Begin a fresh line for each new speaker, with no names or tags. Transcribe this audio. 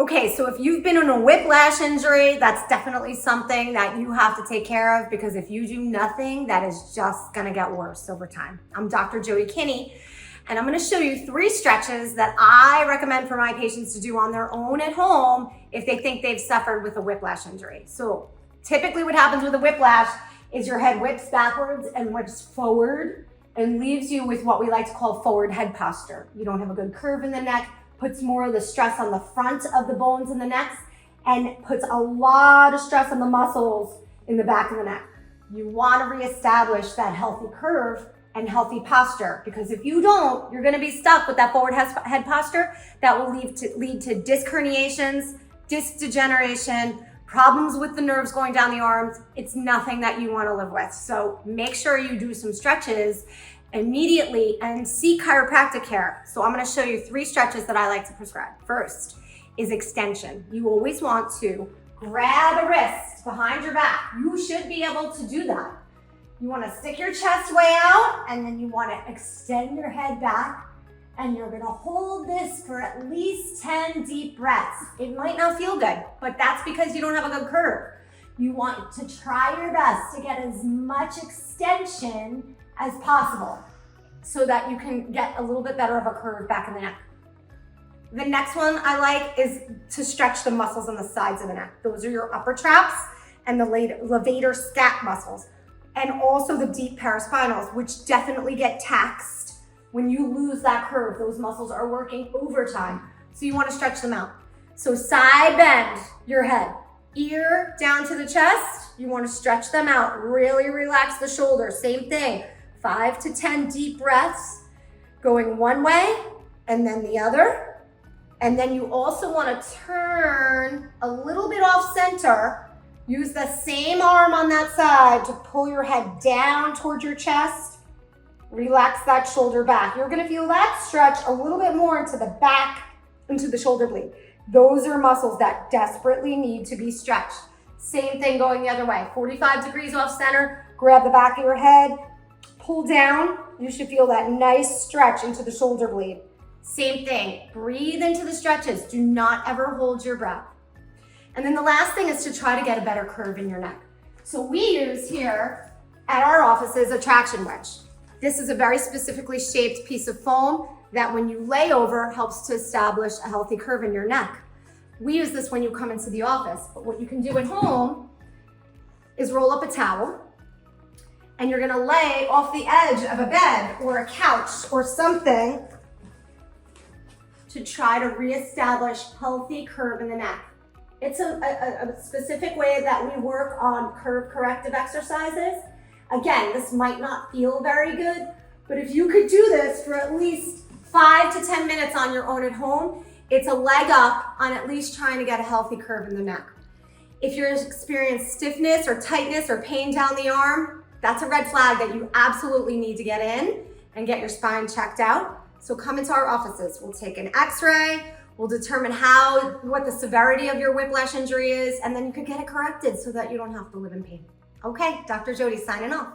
Okay, so if you've been in a whiplash injury, that's definitely something that you have to take care of, because if you do nothing, that is just gonna get worse over time. I'm Dr. Jody Kinney, and I'm gonna show you 3 stretches that I recommend for my patients to do on their own at home if they think they've suffered with a whiplash injury. So typically what happens with a whiplash is your head whips backwards and whips forward and leaves you with what we like to call forward head posture. You don't have a good curve in the neck, puts more of the stress on the front of the bones in the neck, and puts a lot of stress on the muscles in the back of the neck. You want to reestablish that healthy curve and healthy posture, because if you don't, you're going to be stuck with that forward head posture that will lead to disc herniations, disc degeneration, problems with the nerves going down the arms. It's nothing that you want to live with. So make sure you do some stretches immediately and seek chiropractic care. So I'm going to show you 3 stretches that I like to prescribe. First is extension. You always want to grab a wrist behind your back. You should be able to do that. You want to stick your chest way out, and then you want to extend your head back, and you're going to hold this for at least 10 deep breaths. It might not feel good, but that's because you don't have a good curve. You want to try your best to get as much extension as possible so that you can get a little bit better of a curve back in the neck. The next one I like is to stretch the muscles on the sides of the neck. Those are your upper traps and the levator scap muscles, and also the deep paraspinals, which definitely get taxed when you lose that curve. Those muscles are working overtime, so you want to stretch them out. So side bend your head, ear down to the chest. You want to stretch them out, really relax the shoulders. Same thing, 5 to 10 deep breaths, going one way and then the other. And then you also want to turn a little bit off center. Use the same arm on that side to pull your head down towards your chest. Relax that shoulder back. You're going to feel that stretch a little bit more into the back, into the shoulder blade. Those are muscles that desperately need to be stretched. Same thing going the other way. 45 degrees off center, grab the back of your head, pull down. You should feel that nice stretch into the shoulder blade. Same thing, breathe into the stretches. Do not ever hold your breath. And then the last thing is to try to get a better curve in your neck. So we use here at our offices a traction wedge. This is a very specifically shaped piece of foam that when you lay over helps to establish a healthy curve in your neck. We use this when you come into the office, but what you can do at home is roll up a towel, and you're gonna lay off the edge of a bed or a couch or something to try to reestablish healthy curve in the neck. It's a specific way that we work on curve corrective exercises. Again, this might not feel very good, but if you could do this for at least 5 to 10 minutes on your own at home, it's a leg up on at least trying to get a healthy curve in the neck. If you're experiencing stiffness or tightness or pain down the arm, that's a red flag that you absolutely need to get in and get your spine checked out. So come into our offices. We'll take an x-ray, we'll determine what the severity of your whiplash injury is, and then you can get it corrected so that you don't have to live in pain. Okay, Dr. Jody signing off.